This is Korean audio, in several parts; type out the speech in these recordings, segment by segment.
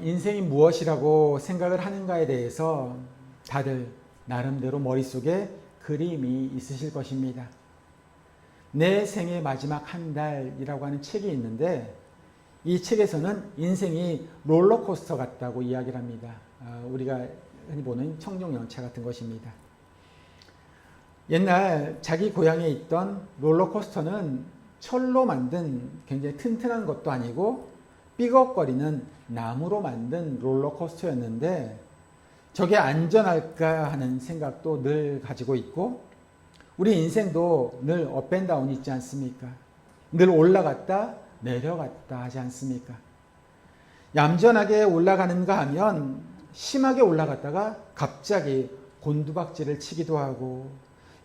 인생이 무엇이라고 생각을 하는가에 대해서 다들 나름대로 머릿속에 그림이 있으실 것입니다. 내 생의 마지막 한 달이라고 하는 책이 있는데 이 책에서는 인생이 롤러코스터 같다고 이야기를 합니다. 우리가 흔히 보는 청룡열차 같은 것입니다. 옛날 자기 고향에 있던 롤러코스터는 철로 만든 굉장히 튼튼한 것도 아니고 삐걱거리는 나무로 만든 롤러코스터였는데 저게 안전할까 하는 생각도 늘 가지고 있고 우리 인생도 늘 업앤다운이 있지 않습니까? 늘 올라갔다 내려갔다 하지 않습니까? 얌전하게 올라가는가 하면 심하게 올라갔다가 갑자기 곤두박질을 치기도 하고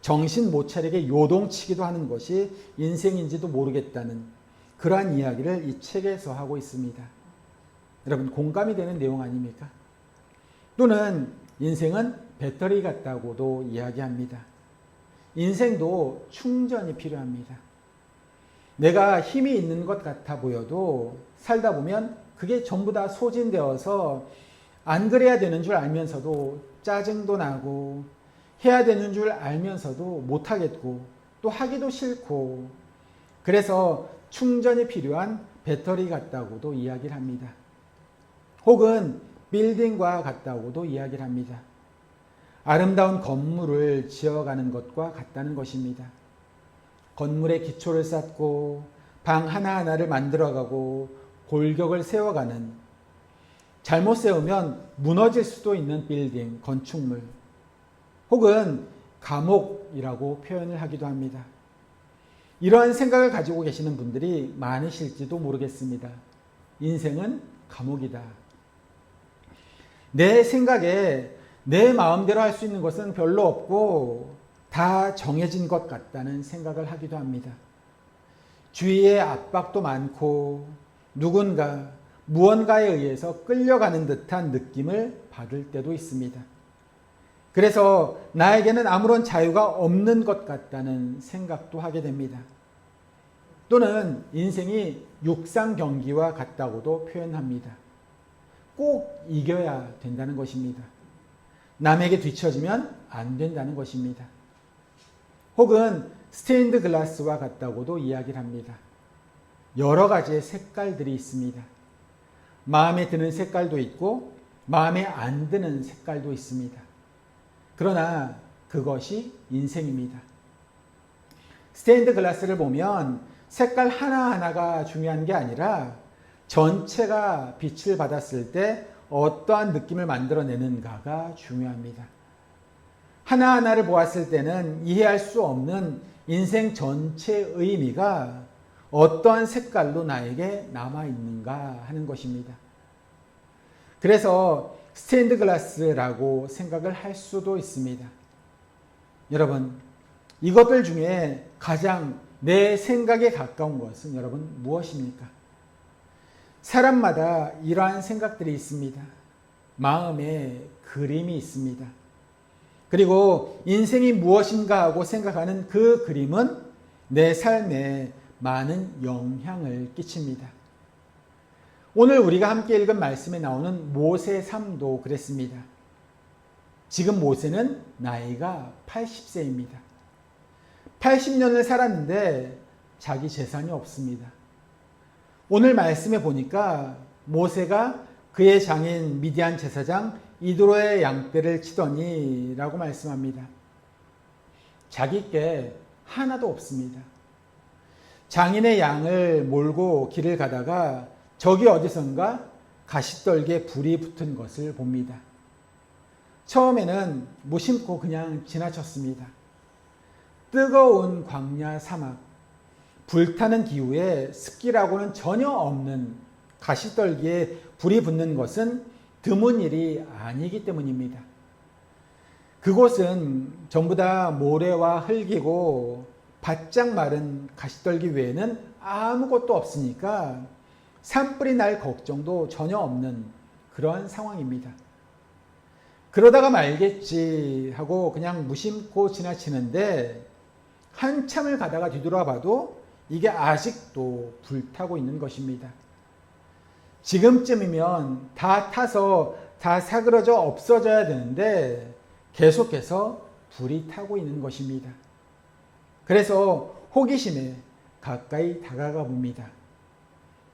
정신 못 차리게 요동치기도 하는 것이 인생인지도 모르겠다는 그러한 이야기를 이 책에서 하고 있습니다. 여러분 공감이 되는 내용 아닙니까? 또는 인생은 배터리 같다고도 이야기합니다. 인생도 충전이 필요합니다. 내가 힘이 있는 것 같아 보여도 살다 보면 그게 전부 다 소진되어서 안 그래야 되는 줄 알면서도 짜증도 나고 해야 되는 줄 알면서도 못하겠고 또 하기도 싫고 그래서 충전이 필요한 배터리 같다고도 이야기를 합니다. 혹은 빌딩과 같다고도 이야기를 합니다. 아름다운 건물을 지어가는 것과 같다는 것입니다. 건물의 기초를 쌓고 방 하나하나를 만들어가고 골격을 세워가는 잘못 세우면 무너질 수도 있는 빌딩, 건축물 혹은 감옥이라고 표현을 하기도 합니다. 이러한 생각을 가지고 계시는 분들이 많으실지도 모르겠습니다. 인생은 감옥이다. 내 생각에 내 마음대로 할 수 있는 것은 별로 없고 다 정해진 것 같다는 생각을 하기도 합니다. 주위에 압박도 많고 누군가 무언가에 의해서 끌려가는 듯한 느낌을 받을 때도 있습니다. 그래서 나에게는 아무런 자유가 없는 것 같다는 생각도 하게 됩니다. 또는 인생이 육상 경기와 같다고도 표현합니다. 꼭 이겨야 된다는 것입니다. 남에게 뒤처지면 안 된다는 것입니다. 혹은 스테인드 글라스와 같다고도 이야기를 합니다. 여러 가지의 색깔들이 있습니다. 마음에 드는 색깔도 있고 마음에 안 드는 색깔도 있습니다. 그러나 그것이 인생입니다. 스테인드 글라스를 보면 색깔 하나하나가 중요한 게 아니라 전체가 빛을 받았을 때 어떠한 느낌을 만들어내는가가 중요합니다. 하나하나를 보았을 때는 이해할 수 없는 인생 전체의 의미가 어떠한 색깔로 나에게 남아있는가 하는 것입니다. 그래서 스테인드 글라스라고 생각을 할 수도 있습니다. 여러분, 이것들 중에 가장 내 생각에 가까운 것은 여러분 무엇입니까? 사람마다 이러한 생각들이 있습니다. 마음에 그림이 있습니다. 그리고 인생이 무엇인가 하고 생각하는 그 그림은 내 삶에 많은 영향을 끼칩니다. 오늘 우리가 함께 읽은 말씀에 나오는 모세의 삶도 그랬습니다. 지금 모세는 나이가 80세입니다. 80년을 살았는데 자기 재산이 없습니다. 오늘 말씀에 보니까 모세가 그의 장인 미디안 제사장 이드로의 양떼를 치더니 라고 말씀합니다. 자기께 하나도 없습니다. 장인의 양을 몰고 길을 가다가 저기 어디선가 가시떨기에 불이 붙은 것을 봅니다. 처음에는 무심코 그냥 지나쳤습니다. 뜨거운 광야 사막, 불타는 기후에 습기라고는 전혀 없는 가시떨기에 불이 붙는 것은 드문 일이 아니기 때문입니다. 그곳은 전부 다 모래와 흙이고 바짝 마른 가시떨기 외에는 아무것도 없으니까 산불이 날 걱정도 전혀 없는 그런 상황입니다. 그러다가 말겠지 하고 그냥 무심코 지나치는데 한참을 가다가 뒤돌아봐도 이게 아직도 불타고 있는 것입니다. 지금쯤이면 다 타서 다 사그러져 없어져야 되는데 계속해서 불이 타고 있는 것입니다. 그래서 호기심에 가까이 다가가 봅니다.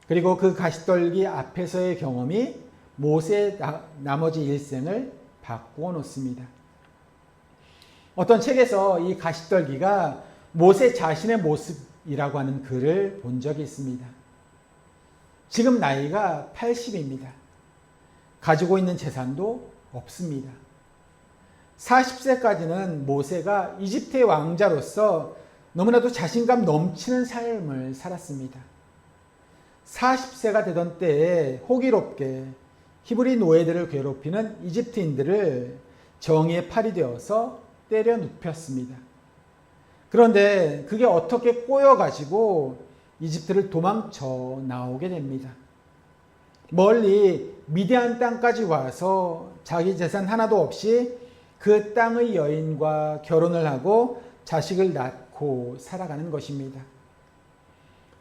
그리고 그 가시떨기 앞에서의 경험이 모세의 나머지 일생을 바꾸어 놓습니다. 어떤 책에서 이 가시떨기가 모세 자신의 모습이라고 하는 글을 본 적이 있습니다. 지금 나이가 80입니다. 가지고 있는 재산도 없습니다. 40세까지는 모세가 이집트의 왕자로서 너무나도 자신감 넘치는 삶을 살았습니다. 40세가 되던 때에 호기롭게 히브리 노예들을 괴롭히는 이집트인들을 정의의 팔이 되어서 때려 눕혔습니다. 그런데 그게 어떻게 꼬여가지고 이집트를 도망쳐 나오게 됩니다. 멀리 미디안 땅까지 와서 자기 재산 하나도 없이 그 땅의 여인과 결혼을 하고 자식을 낳고 살아가는 것입니다.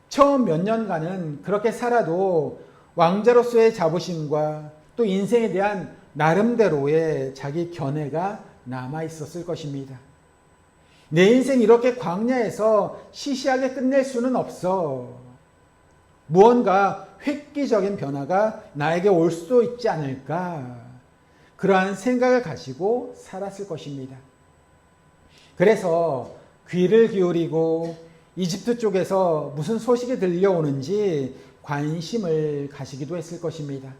처음 몇 년간은 그렇게 살아도 왕자로서의 자부심과 또 인생에 대한 나름대로의 자기 견해가 남아 있었을 것입니다. 내 인생 이렇게 광야에서 시시하게 끝낼 수는 없어. 무언가 획기적인 변화가 나에게 올 수도 있지 않을까. 그러한 생각을 가지고 살았을 것입니다. 그래서 귀를 기울이고 이집트 쪽에서 무슨 소식이 들려오는지 관심을 가지기도 했을 것입니다.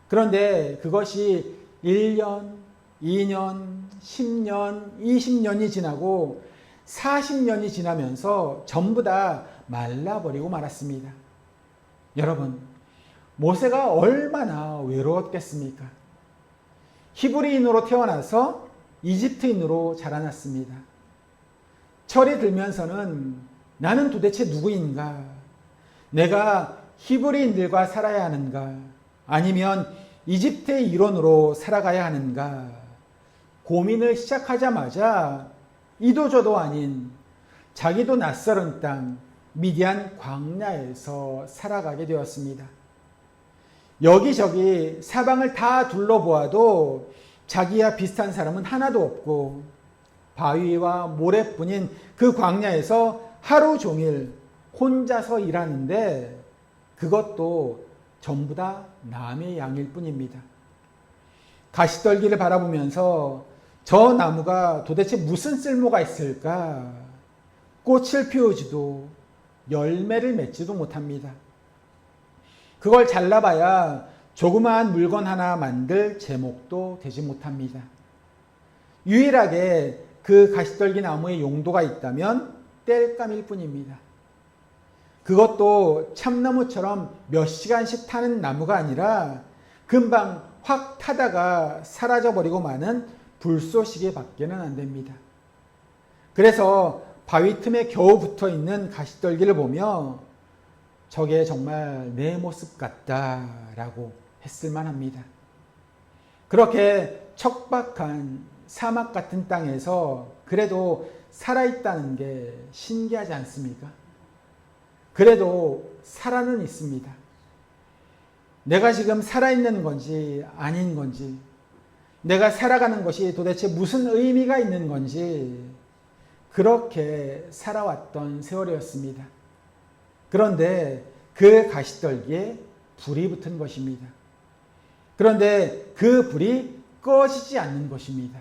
그런데 그것이 1년, 2년, 10년, 20년이 지나고 40년이 지나면서 전부 다 말라버리고 말았습니다. 여러분, 모세가 얼마나 외로웠겠습니까? 히브리인으로 태어나서 이집트인으로 자라났습니다. 철이 들면서는 나는 도대체 누구인가? 내가 히브리인들과 살아야 하는가? 아니면 이집트의 일원으로 살아가야 하는가? 고민을 시작하자마자 이도저도 아닌 자기도 낯설은 땅 미디안 광야에서 살아가게 되었습니다. 여기저기 사방을 다 둘러보아도 자기와 비슷한 사람은 하나도 없고 바위와 모래뿐인 그 광야에서 하루 종일 혼자서 일하는데 그것도 전부 다 남의 양일 뿐입니다. 가시떨기를 바라보면서 저 나무가 도대체 무슨 쓸모가 있을까? 꽃을 피우지도 열매를 맺지도 못합니다. 그걸 잘라봐야 조그마한 물건 하나 만들 제목도 되지 못합니다. 유일하게 그 가시떨기 나무의 용도가 있다면 땔감일 뿐입니다. 그것도 참나무처럼 몇 시간씩 타는 나무가 아니라 금방 확 타다가 사라져버리고 마는 불쏘시개 밖에는 안 됩니다. 그래서 바위 틈에 겨우 붙어있는 가시떨기를 보며 저게 정말 내 모습 같다라고 했을만 합니다. 그렇게 척박한 사막 같은 땅에서 그래도 살아있다는 게 신기하지 않습니까? 그래도 살아는 있습니다. 내가 지금 살아있는 건지 아닌 건지, 내가 살아가는 것이 도대체 무슨 의미가 있는 건지 그렇게 살아왔던 세월이었습니다. 그런데 그 가시떨기에 불이 붙은 것입니다. 그런데 그 불이 꺼지지 않는 것입니다.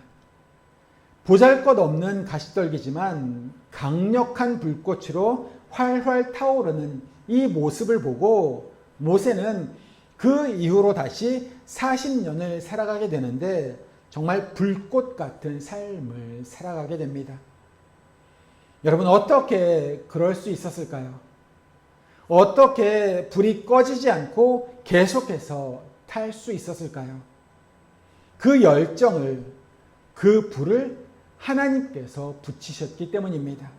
보잘것없는 가시떨기지만 강력한 불꽃으로 활활 타오르는 이 모습을 보고 모세는 그 이후로 다시 40년을 살아가게 되는데 정말 불꽃 같은 삶을 살아가게 됩니다. 여러분, 어떻게 그럴 수 있었을까요? 어떻게 불이 꺼지지 않고 계속해서 탈 수 있었을까요? 그 열정을, 그 불을 하나님께서 붙이셨기 때문입니다.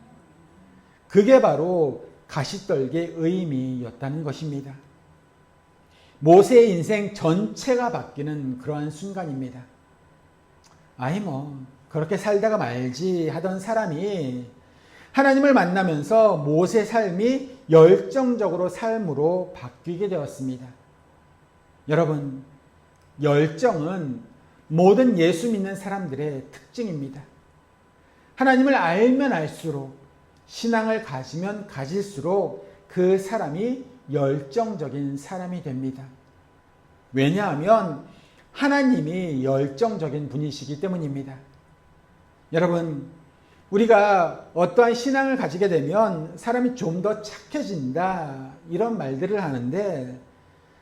그게 바로 가시떨기의 의미였다는 것입니다. 모세의 인생 전체가 바뀌는 그러한 순간입니다. 아이 그렇게 살다가 말지 하던 사람이 하나님을 만나면서 모세의 삶이 열정적으로 삶으로 바뀌게 되었습니다. 여러분, 열정은 모든 예수 믿는 사람들의 특징입니다. 하나님을 알면 알수록, 신앙을 가지면 가질수록 그 사람이 열정적인 사람이 됩니다. 왜냐하면 하나님이 열정적인 분이시기 때문입니다. 여러분, 우리가 어떠한 신앙을 가지게 되면 사람이 좀 더 착해진다, 이런 말들을 하는데,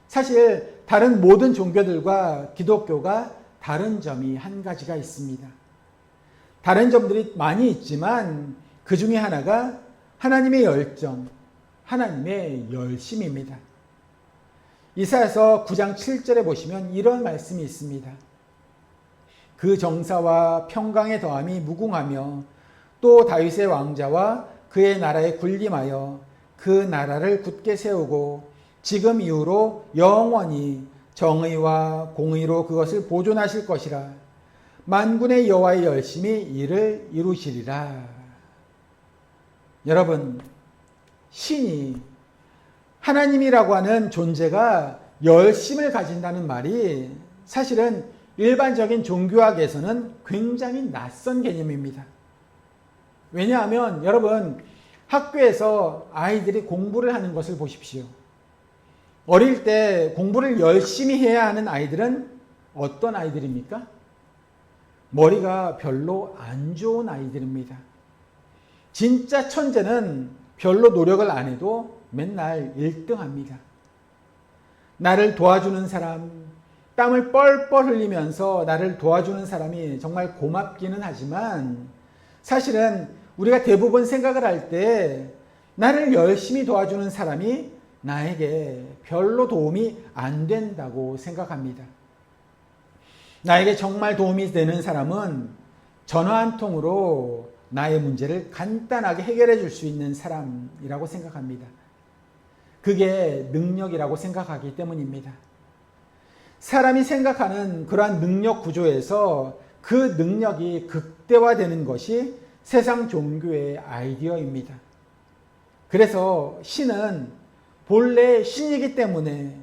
사실 다른 모든 종교들과 기독교가 다른 점이 한 가지가 있습니다. 다른 점들이 많이 있지만 그 중에 하나가 하나님의 열정, 하나님의 열심입니다. 이사야서 9장 7절에 보시면 이런 말씀이 있습니다. 그 정사와 평강의 더함이 무궁하며 또 다윗의 왕자와 그의 나라에 군림하여 그 나라를 굳게 세우고 지금 이후로 영원히 정의와 공의로 그것을 보존하실 것이라. 만군의 여호와의 열심히 이를 이루시리라. 여러분, 신이, 하나님이라고 하는 존재가 열심을 가진다는 말이 사실은 일반적인 종교학에서는 굉장히 낯선 개념입니다. 왜냐하면 여러분, 학교에서 아이들이 공부를 하는 것을 보십시오. 어릴 때 공부를 열심히 해야 하는 아이들은 어떤 아이들입니까? 머리가 별로 안 좋은 아이들입니다. 진짜 천재는 별로 노력을 안 해도 맨날 1등 합니다. 나를 도와주는 사람, 땀을 뻘뻘 흘리면서 나를 도와주는 사람이 정말 고맙기는 하지만 사실은 우리가 대부분 생각을 할 때 나를 열심히 도와주는 사람이 나에게 별로 도움이 안 된다고 생각합니다. 나에게 정말 도움이 되는 사람은 전화 한 통으로 나의 문제를 간단하게 해결해 줄 수 있는 사람이라고 생각합니다. 그게 능력이라고 생각하기 때문입니다. 사람이 생각하는 그러한 능력 구조에서 그 능력이 극대화되는 것이 세상 종교의 아이디어입니다. 그래서 신은 본래 신이기 때문에,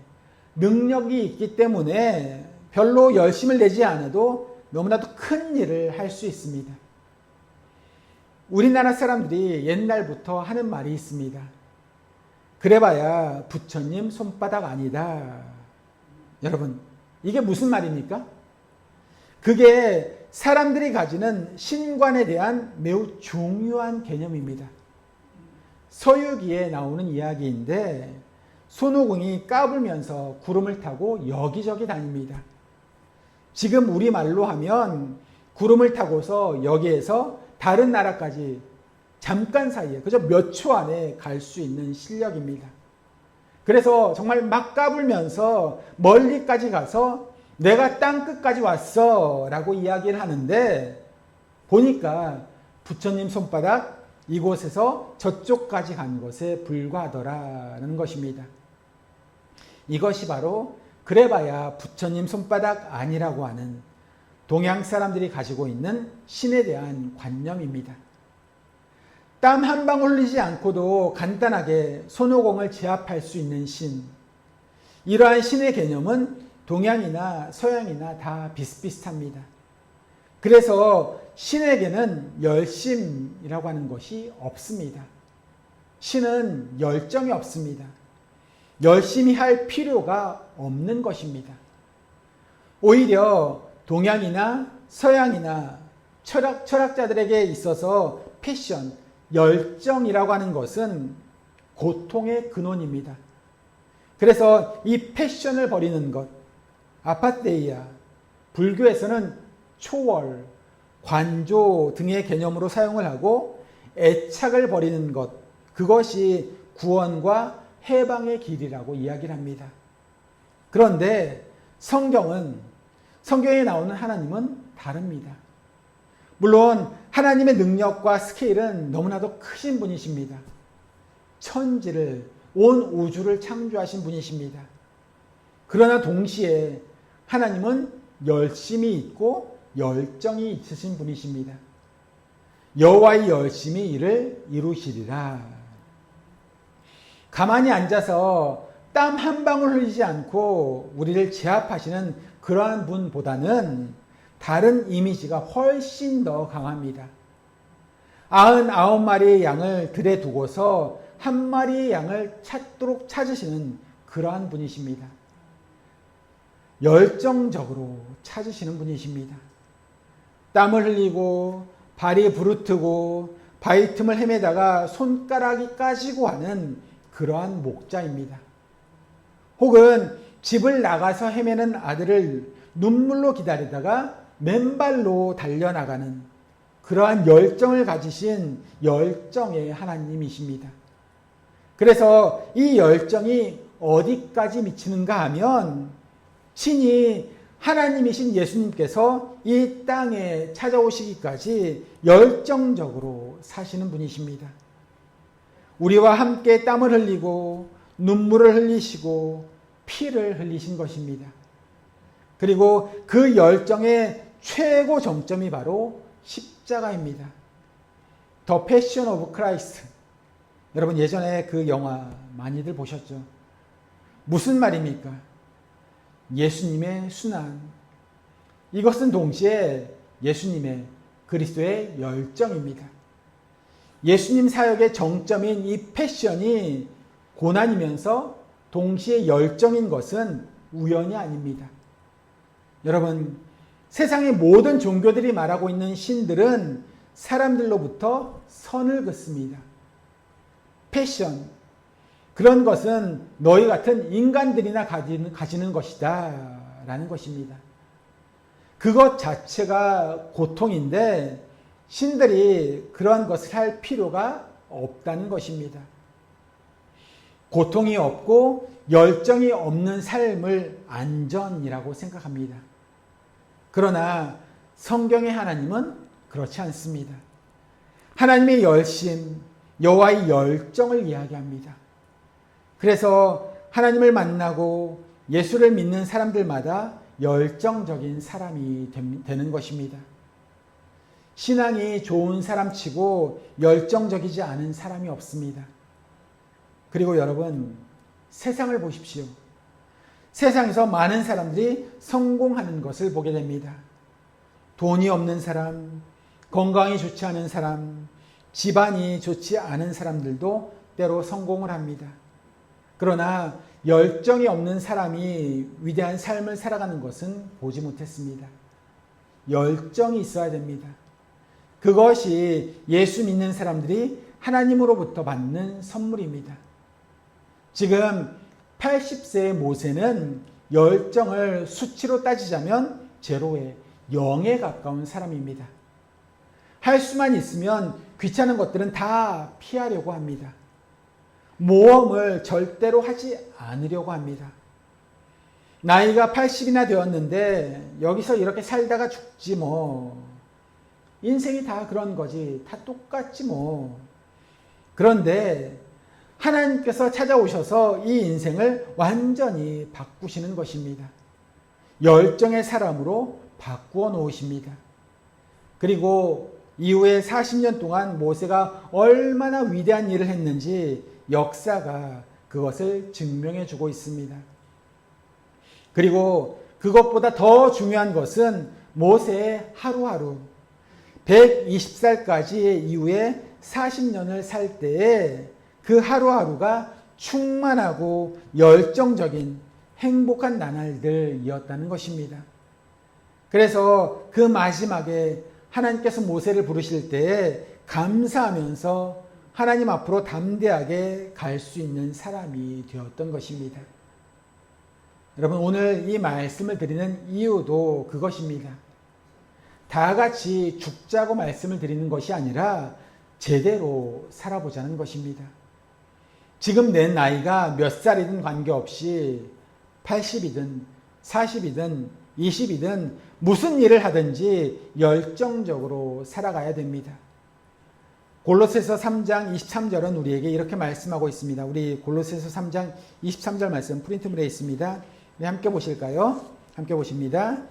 능력이 있기 때문에 별로 열심을 내지 않아도 너무나도 큰 일을 할 수 있습니다. 우리나라 사람들이 옛날부터 하는 말이 있습니다. 그래봐야 부처님 손바닥 아니다. 여러분, 이게 무슨 말입니까? 그게 사람들이 가지는 신관에 대한 매우 중요한 개념입니다. 서유기에 나오는 이야기인데 손오공이 까불면서 구름을 타고 여기저기 다닙니다. 지금 우리말로 하면 구름을 타고서 여기에서 다른 나라까지 잠깐 사이에, 그저 몇 초 안에 갈 수 있는 실력입니다. 그래서 정말 막 까불면서 멀리까지 가서 내가 땅끝까지 왔어 라고 이야기를 하는데, 보니까 부처님 손바닥 이곳에서 저쪽까지 간 것에 불과하더라는 것입니다. 이것이 바로 그래봐야 부처님 손바닥 아니라고 하는 동양 사람들이 가지고 있는 신에 대한 관념입니다. 땀 한 방울 흘리지 않고도 간단하게 손오공을 제압할 수 있는 신, 이러한 신의 개념은 동양이나 서양이나 다 비슷비슷합니다. 그래서 신에게는 열심이라고 하는 것이 없습니다. 신은 열정이 없습니다. 열심히 할 필요가 없는 것입니다. 오히려 동양이나 서양이나 철학자들에게 있어서 패션, 열정이라고 하는 것은 고통의 근원입니다. 그래서 이 패션을 버리는 것, 아파테이아, 불교에서는 초월, 관조 등의 개념으로 사용을 하고 애착을 버리는 것, 그것이 구원과 해방의 길이라고 이야기를 합니다. 그런데 성경에 나오는 하나님은 다릅니다. 물론 하나님의 능력과 스케일은 너무나도 크신 분이십니다. 천지를, 온 우주를 창조하신 분이십니다. 그러나 동시에 하나님은 열심이 있고 열정이 있으신 분이십니다. 여호와의 열심히 이를 이루시리라. 가만히 앉아서 땀 한 방울 흘리지 않고 우리를 제압하시는 그러한 분보다는 다른 이미지가 훨씬 더 강합니다. 99마리의 양을 들에 두고서 한 마리의 양을 찾도록 찾으시는 그러한 분이십니다. 열정적으로 찾으시는 분이십니다. 땀을 흘리고 발이 부르트고 바위 틈을 헤매다가 손가락이 까지고 하는 그러한 목자입니다. 혹은 집을 나가서 헤매는 아들을 눈물로 기다리다가 맨발로 달려나가는 그러한 열정을 가지신 열정의 하나님이십니다. 그래서 이 열정이 어디까지 미치는가 하면 친히 하나님이신 예수님께서 이 땅에 찾아오시기까지 열정적으로 사시는 분이십니다. 우리와 함께 땀을 흘리고 눈물을 흘리시고 피를 흘리신 것입니다. 그리고 그 열정의 최고 정점이 바로 십자가입니다. 더 패션 오브 크라이스트. 여러분 예전에 그 영화 많이들 보셨죠? 무슨 말입니까? 예수님의 순환. 이것은 동시에 예수님의 그리스도의 열정입니다. 예수님 사역의 정점인 이 패션이 고난이면서 동시에 열정인 것은 우연이 아닙니다. 여러분, 세상의 모든 종교들이 말하고 있는 신들은 사람들로부터 선을 긋습니다. 패션, 그런 것은 너희 같은 인간들이나 가지는 것이다 라는 것입니다. 그것 자체가 고통인데 신들이 그런 것을 할 필요가 없다는 것입니다. 고통이 없고 열정이 없는 삶을 안전이라고 생각합니다. 그러나 성경의 하나님은 그렇지 않습니다. 하나님의 열심, 여호와의 열정을 이야기합니다. 그래서 하나님을 만나고 예수를 믿는 사람들마다 열정적인 사람이 되는 것입니다. 신앙이 좋은 사람치고 열정적이지 않은 사람이 없습니다. 그리고 여러분, 세상을 보십시오. 세상에서 많은 사람들이 성공하는 것을 보게 됩니다. 돈이 없는 사람, 건강이 좋지 않은 사람, 집안이 좋지 않은 사람들도 때로 성공을 합니다. 그러나 열정이 없는 사람이 위대한 삶을 살아가는 것은 보지 못했습니다. 열정이 있어야 됩니다. 그것이 예수 믿는 사람들이 하나님으로부터 받는 선물입니다. 지금 80세의 모세는 열정을 수치로 따지자면 제로에 0에 가까운 사람입니다. 할 수만 있으면 귀찮은 것들은 다 피하려고 합니다. 모험을 절대로 하지 않으려고 합니다. 나이가 80이나 되었는데 여기서 이렇게 살다가 죽지 뭐. 인생이 다 그런 거지. 다 똑같지 뭐. 그런데 하나님께서 찾아오셔서 이 인생을 완전히 바꾸시는 것입니다. 열정의 사람으로 바꾸어 놓으십니다. 그리고 이후에 40년 동안 모세가 얼마나 위대한 일을 했는지 역사가 그것을 증명해 주고 있습니다. 그리고 그것보다 더 중요한 것은 모세의 하루하루 120살까지 이후에 40년을 살 때에 그 하루하루가 충만하고 열정적인 행복한 나날들이었다는 것입니다. 그래서 그 마지막에 하나님께서 모세를 부르실 때에 감사하면서 하나님 앞으로 담대하게 갈 수 있는 사람이 되었던 것입니다. 여러분, 오늘 이 말씀을 드리는 이유도 그것입니다. 다 같이 죽자고 말씀을 드리는 것이 아니라 제대로 살아보자는 것입니다. 지금 내 나이가 몇 살이든 관계없이 80이든 40이든 20이든 무슨 일을 하든지 열정적으로 살아가야 됩니다. 골로새서 3장 23절은 우리에게 이렇게 말씀하고 있습니다. 우리 골로새서 3장 23절 말씀 프린트물에 있습니다. 네, 함께 보실까요? 함께 보십니다.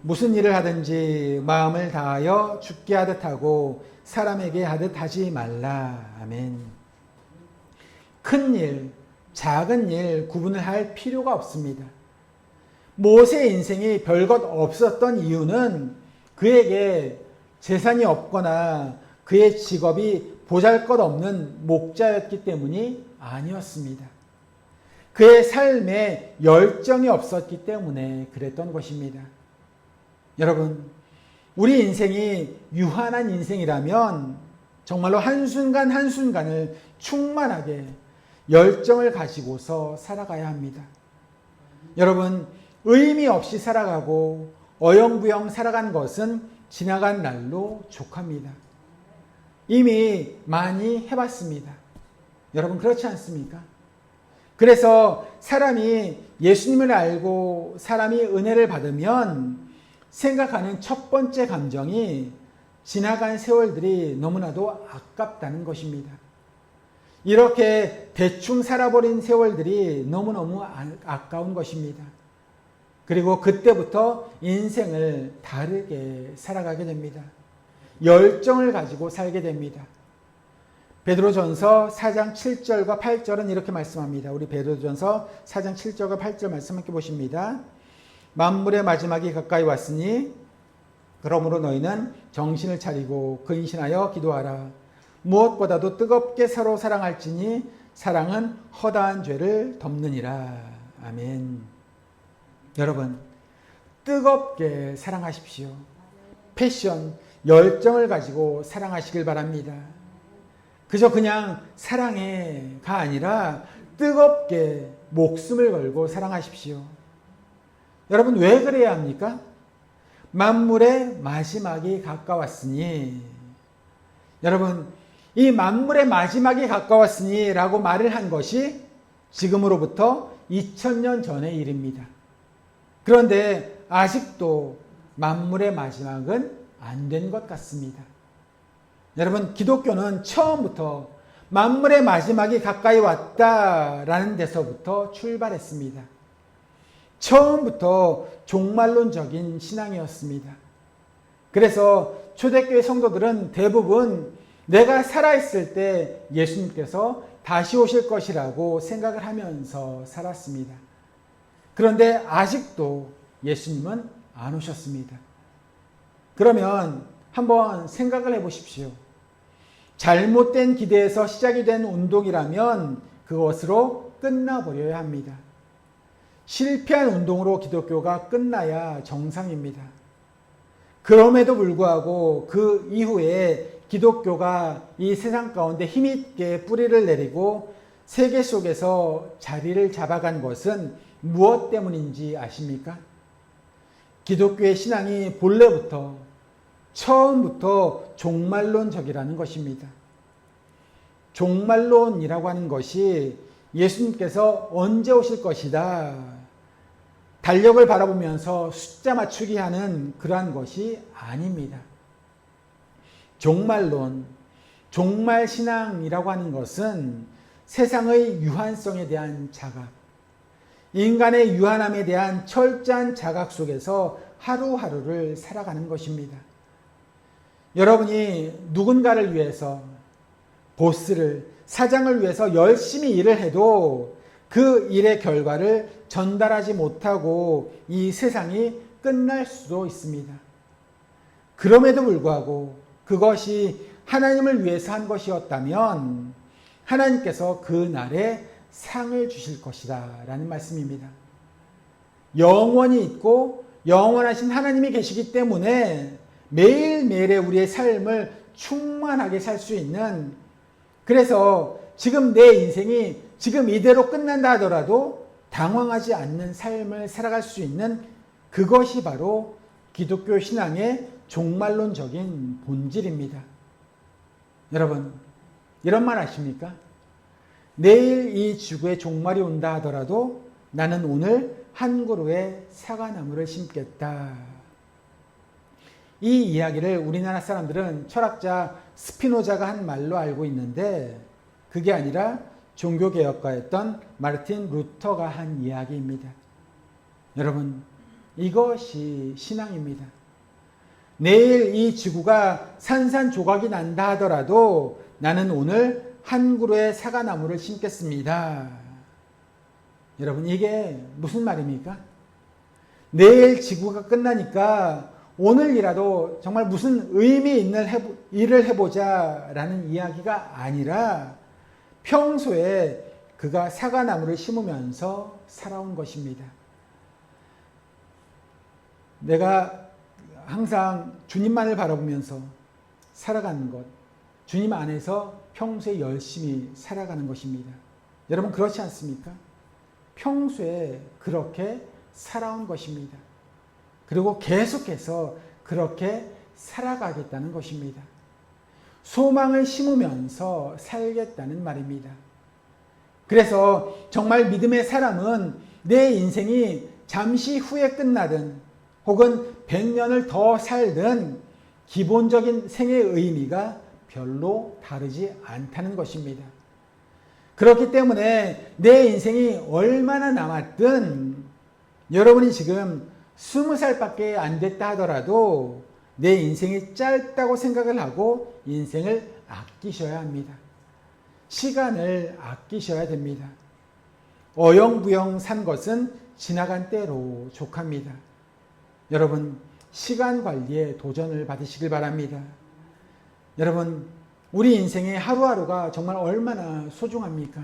무슨 일을 하든지 마음을 다하여 죽게 하듯 하고 사람에게 하듯 하지 말라. 아멘. 큰 일, 작은 일 구분을 할 필요가 없습니다. 모세의 인생이 별것 없었던 이유는 그에게 재산이 없거나 그의 직업이 보잘것없는 목자였기 때문이 아니었습니다. 그의 삶에 열정이 없었기 때문에 그랬던 것입니다. 여러분, 우리 인생이 유한한 인생이라면 정말로 한순간 한순간을 충만하게 열정을 가지고서 살아가야 합니다. 여러분, 의미 없이 살아가고 어영부영 살아간 것은 지나간 날로 족합니다. 이미 많이 해봤습니다. 여러분, 그렇지 않습니까? 그래서 사람이 예수님을 알고 사람이 은혜를 받으면 생각하는 첫 번째 감정이 지나간 세월들이 너무나도 아깝다는 것입니다. 이렇게 대충 살아버린 세월들이 너무너무 아까운 것입니다. 그리고 그때부터 인생을 다르게 살아가게 됩니다. 열정을 가지고 살게 됩니다. 베드로전서 4장 7절과 8절은 이렇게 말씀합니다. 우리 베드로전서 4장 7절과 8절 말씀 함께 보십니다. 만물의 마지막이 가까이 왔으니 그러므로 너희는 정신을 차리고 근신하여 기도하라. 무엇보다도 뜨겁게 서로 사랑할지니 사랑은 허다한 죄를 덮느니라. 아멘. 여러분, 뜨겁게 사랑하십시오. 패션, 열정을 가지고 사랑하시길 바랍니다. 그저 그냥 사랑해가 아니라 뜨겁게 목숨을 걸고 사랑하십시오. 여러분, 왜 그래야 합니까? 만물의 마지막이 가까웠으니. 여러분, 이 만물의 마지막이 가까웠으니 라고 말을 한 것이 지금으로부터 2000년 전의 일입니다. 그런데 아직도 만물의 마지막은 안 된 것 같습니다. 여러분, 기독교는 처음부터 만물의 마지막이 가까이 왔다라는 데서부터 출발했습니다. 처음부터 종말론적인 신앙이었습니다. 그래서 초대교회 성도들은 대부분 내가 살아있을 때 예수님께서 다시 오실 것이라고 생각을 하면서 살았습니다. 그런데 아직도 예수님은 안 오셨습니다. 그러면 한번 생각을 해보십시오. 잘못된 기대에서 시작이 된 운동이라면 그것으로 끝나버려야 합니다. 실패한 운동으로 기독교가 끝나야 정상입니다. 그럼에도 불구하고 그 이후에 기독교가 이 세상 가운데 힘있게 뿌리를 내리고 세계 속에서 자리를 잡아간 것은 무엇 때문인지 아십니까? 기독교의 신앙이 본래부터 처음부터 종말론적이라는 것입니다. 종말론이라고 하는 것이 예수님께서 언제 오실 것이다, 달력을 바라보면서 숫자 맞추기 하는 그러한 것이 아닙니다. 종말론, 종말신앙이라고 하는 것은 세상의 유한성에 대한 자각, 인간의 유한함에 대한 철저한 자각 속에서 하루하루를 살아가는 것입니다. 여러분이 누군가를 위해서, 보스를, 사장을 위해서 열심히 일을 해도 그 일의 결과를 전달하지 못하고 이 세상이 끝날 수도 있습니다. 그럼에도 불구하고 그것이 하나님을 위해서 한 것이었다면 하나님께서 그 날에 상을 주실 것이다 라는 말씀입니다. 영원히 있고 영원하신 하나님이 계시기 때문에 매일매일의 우리의 삶을 충만하게 살 수 있는, 그래서 지금 내 인생이 지금 이대로 끝난다 하더라도 당황하지 않는 삶을 살아갈 수 있는 그것이 바로 기독교 신앙의 종말론적인 본질입니다. 여러분, 이런 말 아십니까? 내일 이 지구에 종말이 온다 하더라도 나는 오늘 한 그루의 사과나무를 심겠다. 이 이야기를 우리나라 사람들은 철학자 스피노자가 한 말로 알고 있는데 그게 아니라 종교개혁가였던 마르틴 루터가 한 이야기입니다. 여러분, 이것이 신앙입니다. 내일 이 지구가 산산조각이 난다 하더라도 나는 오늘 한 그루의 사과나무를 심겠습니다. 여러분, 이게 무슨 말입니까? 내일 지구가 끝나니까 오늘이라도 정말 무슨 의미 있는 일을 해보자 라는 이야기가 아니라 평소에 그가 사과나무를 심으면서 살아온 것입니다. 내가 항상 주님만을 바라보면서 살아가는 것, 주님 안에서 평소에 열심히 살아가는 것입니다. 여러분, 그렇지 않습니까? 평소에 그렇게 살아온 것입니다. 그리고 계속해서 그렇게 살아가겠다는 것입니다. 소망을 심으면서 살겠다는 말입니다. 그래서 정말 믿음의 사람은 내 인생이 잠시 후에 끝나든 혹은 100년을 더 살든 기본적인 생의 의미가 별로 다르지 않다는 것입니다. 그렇기 때문에 내 인생이 얼마나 남았든 여러분이 지금 20살밖에 안 됐다 하더라도 내 인생이 짧다고 생각을 하고 인생을 아끼셔야 합니다. 시간을 아끼셔야 됩니다. 어영부영 산 것은 지나간 때로 족합니다. 여러분, 시간 관리에 도전을 받으시길 바랍니다. 여러분, 우리 인생의 하루하루가 정말 얼마나 소중합니까?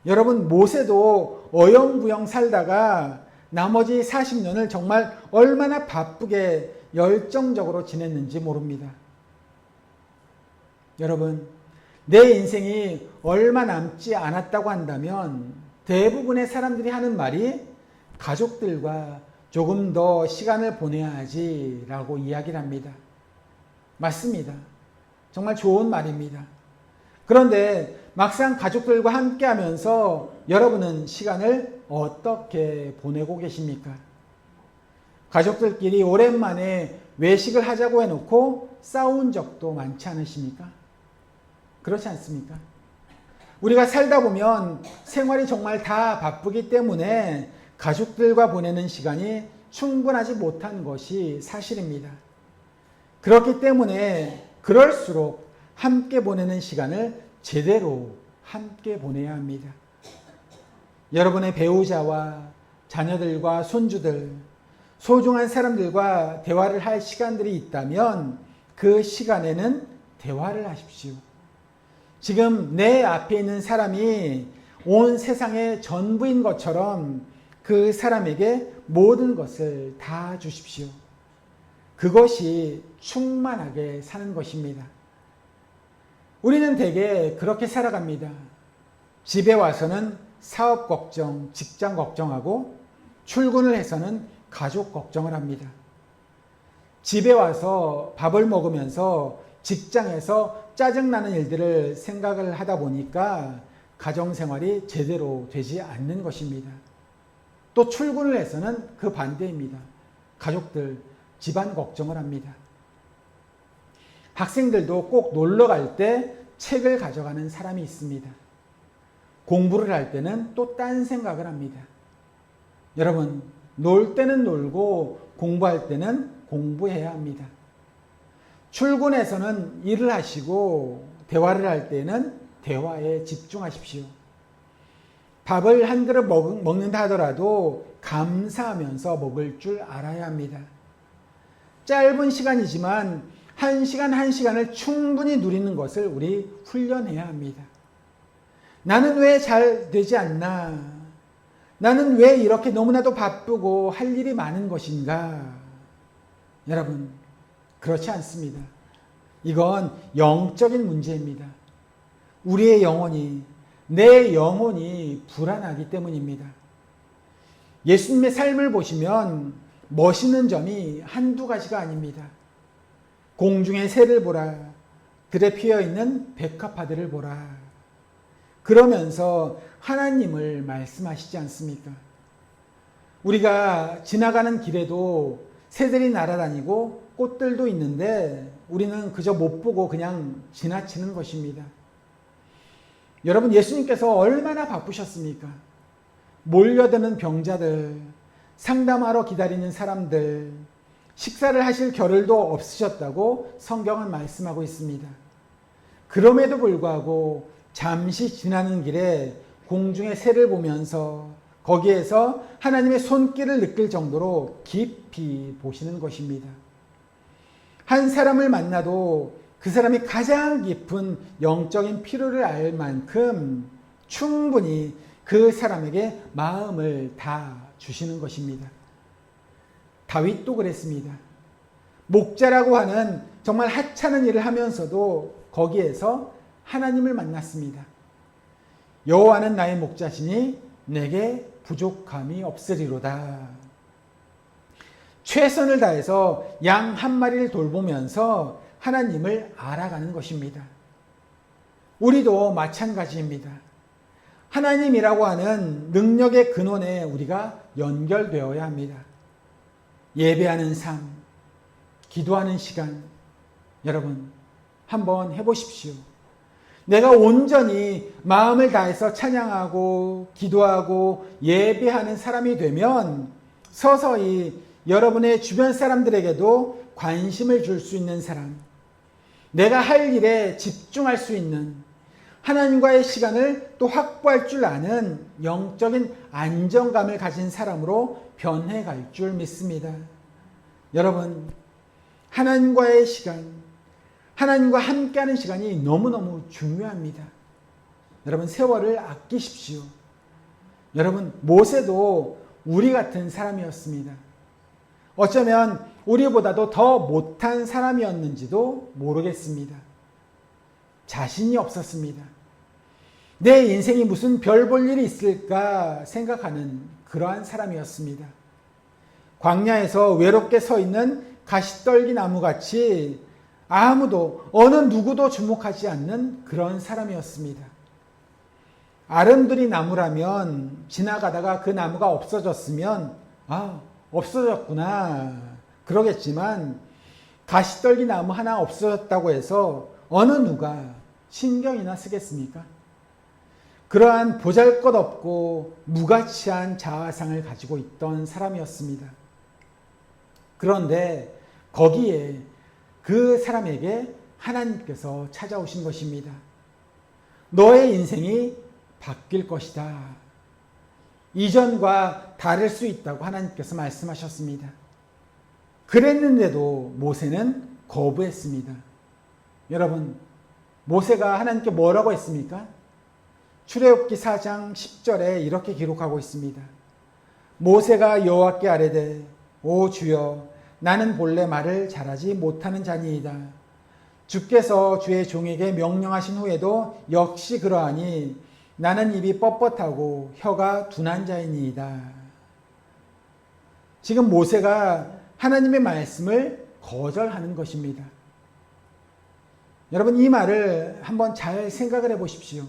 여러분, 모세도 어영부영 살다가 나머지 40년을 정말 얼마나 바쁘게 열정적으로 지냈는지 모릅니다. 여러분, 내 인생이 얼마 남지 않았다고 한다면 대부분의 사람들이 하는 말이 가족들과 조금 더 시간을 보내야지 라고 이야기를 합니다. 맞습니다. 정말 좋은 말입니다. 그런데 막상 가족들과 함께 하면서 여러분은 시간을 어떻게 보내고 계십니까? 가족들끼리 오랜만에 외식을 하자고 해놓고 싸운 적도 많지 않으십니까? 그렇지 않습니까? 우리가 살다 보면 생활이 정말 다 바쁘기 때문에 가족들과 보내는 시간이 충분하지 못한 것이 사실입니다. 그렇기 때문에 그럴수록 함께 보내는 시간을 제대로 함께 보내야 합니다. 여러분의 배우자와 자녀들과 손주들, 소중한 사람들과 대화를 할 시간들이 있다면 그 시간에는 대화를 하십시오. 지금 내 앞에 있는 사람이 온 세상의 전부인 것처럼 그 사람에게 모든 것을 다 주십시오. 그것이 충만하게 사는 것입니다. 우리는 대개 그렇게 살아갑니다. 집에 와서는 사업 걱정, 직장 걱정하고 출근을 해서는 가족 걱정을 합니다. 집에 와서 밥을 먹으면서 직장에서 짜증나는 일들을 생각을 하다 보니까 가정생활이 제대로 되지 않는 것입니다. 또 출근을 해서는 그 반대입니다. 가족들, 집안 걱정을 합니다. 학생들도 꼭 놀러 갈 때 책을 가져가는 사람이 있습니다. 공부를 할 때는 또 딴 생각을 합니다. 여러분, 놀 때는 놀고 공부할 때는 공부해야 합니다. 출근해서는 일을 하시고 대화를 할 때는 대화에 집중하십시오. 밥을 한 그릇 먹는다 하더라도 감사하면서 먹을 줄 알아야 합니다. 짧은 시간이지만 한 시간을 충분히 누리는 것을 우리 훈련해야 합니다. 나는 왜 잘 되지 않나? 나는 왜 이렇게 너무나도 바쁘고 할 일이 많은 것인가? 여러분, 그렇지 않습니다. 이건 영적인 문제입니다. 우리의 영혼이, 내 영혼이 불안하기 때문입니다. 예수님의 삶을 보시면 멋있는 점이 한두 가지가 아닙니다. 공중의 새를 보라, 들에 피어있는 백합화들을 보라. 그러면서 하나님을 말씀하시지 않습니까? 우리가 지나가는 길에도 새들이 날아다니고 꽃들도 있는데 우리는 그저 못 보고 그냥 지나치는 것입니다. 여러분, 예수님께서 얼마나 바쁘셨습니까? 몰려드는 병자들, 상담하러 기다리는 사람들, 식사를 하실 겨를도 없으셨다고 성경은 말씀하고 있습니다. 그럼에도 불구하고 잠시 지나는 길에 공중의 새를 보면서 거기에서 하나님의 손길을 느낄 정도로 깊이 보시는 것입니다. 한 사람을 만나도 그 사람이 가장 깊은 영적인 필요를 알 만큼 충분히 그 사람에게 마음을 다 주시는 것입니다. 다윗도 그랬습니다. 목자라고 하는 정말 하찮은 일을 하면서도 거기에서 하나님을 만났습니다. 여호와는 나의 목자시니 내게 부족함이 없으리로다. 최선을 다해서 양 한 마리를 돌보면서 하나님을 알아가는 것입니다. 우리도 마찬가지입니다. 하나님이라고 하는 능력의 근원에 우리가 연결되어야 합니다. 예배하는 삶, 기도하는 시간, 여러분 한번 해보십시오. 내가 온전히 마음을 다해서 찬양하고 기도하고 예배하는 사람이 되면 서서히 여러분의 주변 사람들에게도 관심을 줄 수 있는 사람, 내가 할 일에 집중할 수 있는, 하나님과의 시간을 또 확보할 줄 아는 영적인 안정감을 가진 사람으로 변해갈 줄 믿습니다. 여러분, 하나님과의 시간, 하나님과 함께하는 시간이 너무너무 중요합니다. 여러분, 세월을 아끼십시오. 여러분, 모세도 우리 같은 사람이었습니다. 어쩌면 우리보다도 더 못한 사람이었는지도 모르겠습니다. 자신이 없었습니다. 내 인생이 무슨 별 볼 일이 있을까 생각하는 그러한 사람이었습니다. 광야에서 외롭게 서 있는 가시떨기 나무같이 아무도 어느 누구도 주목하지 않는 그런 사람이었습니다. 아름드리 나무라면 지나가다가 그 나무가 없어졌으면 없어졌구나 그러겠지만 가시떨기 나무 하나 없어졌다고 해서 어느 누가 신경이나 쓰겠습니까? 그러한 보잘것없고 무가치한 자아상을 가지고 있던 사람이었습니다. 그런데 거기에 그 사람에게 하나님께서 찾아오신 것입니다. 너의 인생이 바뀔 것이다. 이전과 다를 수 있다고 하나님께서 말씀하셨습니다. 그랬는데도 모세는 거부했습니다. 여러분, 모세가 하나님께 뭐라고 했습니까? 출애굽기 4장 10절에 이렇게 기록하고 있습니다. 모세가 여호와께 아뢰되 오 주여 나는 본래 말을 잘하지 못하는 자니이다. 주께서 주의 종에게 명령하신 후에도 역시 그러하니 나는 입이 뻣뻣하고 혀가 둔한 자이니이다. 지금 모세가 하나님의 말씀을 거절하는 것입니다. 여러분, 이 말을 한번 잘 생각을 해 보십시오.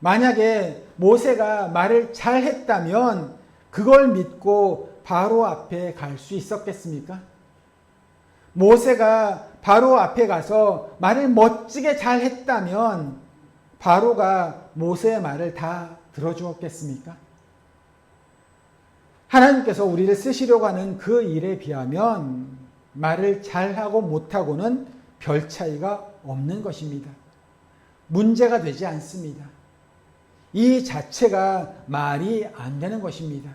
만약에 모세가 말을 잘 했다면 그걸 믿고 바로 앞에 갈 수 있었겠습니까? 모세가 바로 앞에 가서 말을 멋지게 잘 했다면 바로가 모세의 말을 다 들어주었겠습니까? 하나님께서 우리를 쓰시려고 하는 그 일에 비하면 말을 잘하고 못하고는 별 차이가 없는 것입니다. 문제가 되지 않습니다. 이 자체가 말이 안 되는 것입니다.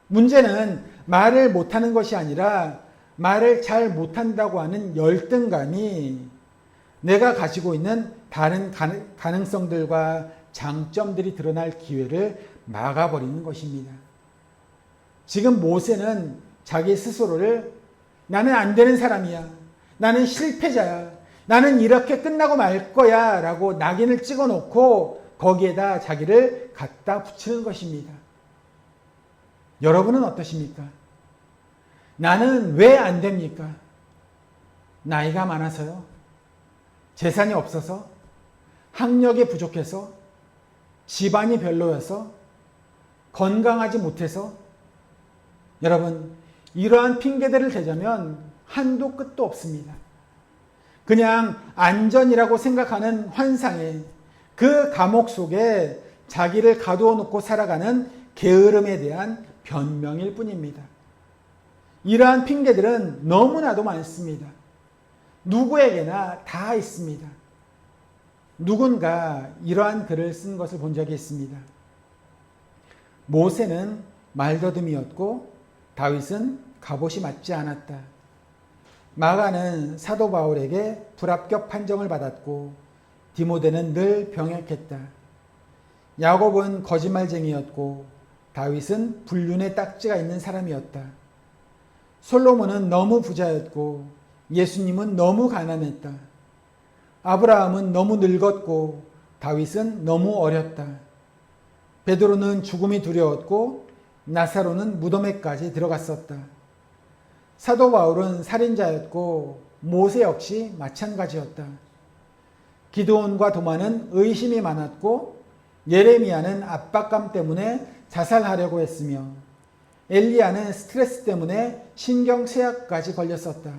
문제는 말을 못하는 것이 아니라 말을 잘 못한다고 하는 열등감이 내가 가지고 있는 다른 가능성들과 장점들이 드러날 기회를 막아버리는 것입니다. 지금 모세는 자기 스스로를 나는 안 되는 사람이야. 나는 실패자야. 나는 이렇게 끝나고 말 거야 라고 낙인을 찍어놓고 거기에다 자기를 갖다 붙이는 것입니다. 여러분은 어떠십니까? 나는 왜 안 됩니까? 나이가 많아서요? 재산이 없어서? 학력이 부족해서? 집안이 별로여서? 건강하지 못해서? 여러분, 이러한 핑계들을 대자면 한도 끝도 없습니다. 그냥 안전이라고 생각하는 환상에 그 감옥 속에 자기를 가두어 놓고 살아가는 게으름에 대한 변명일 뿐입니다. 이러한 핑계들은 너무나도 많습니다. 누구에게나 다 있습니다. 누군가 이러한 글을 쓴 것을 본 적이 있습니다. 모세는 말더듬이었고 다윗은 갑옷이 맞지 않았다. 마가는 사도 바울에게 불합격 판정을 받았고 디모데는 늘 병약했다. 야곱은 거짓말쟁이였고 다윗은 불륜의 딱지가 있는 사람이었다. 솔로몬은 너무 부자였고 예수님은 너무 가난했다. 아브라함은 너무 늙었고 다윗은 너무 어렸다. 베드로는 죽음이 두려웠고 나사로는 무덤에까지 들어갔었다. 사도 바울은 살인자였고 모세 역시 마찬가지였다. 기드온과 도마는 의심이 많았고 예레미야는 압박감 때문에 자살하려고 했으며 엘리야는 스트레스 때문에 신경쇠약까지 걸렸었다.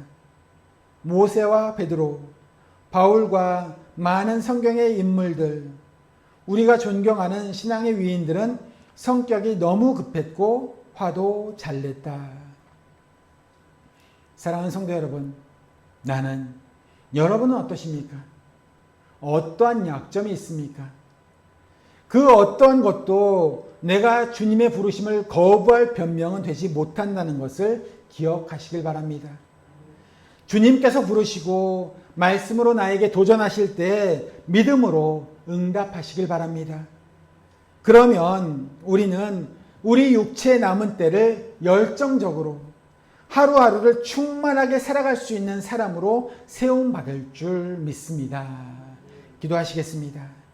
모세와 베드로, 바울과 많은 성경의 인물들, 우리가 존경하는 신앙의 위인들은 성격이 너무 급했고 화도 잘 냈다. 사랑하는 성도 여러분, 여러분은 어떠십니까? 어떠한 약점이 있습니까? 그 어떠한 것도 내가 주님의 부르심을 거부할 변명은 되지 못한다는 것을 기억하시길 바랍니다. 주님께서 부르시고 말씀으로 나에게 도전하실 때 믿음으로 응답하시길 바랍니다. 그러면 우리는 우리 육체에 남은 때를 열정적으로 하루하루를 충만하게 살아갈 수 있는 사람으로 세움받을 줄 믿습니다. 기도하시겠습니다.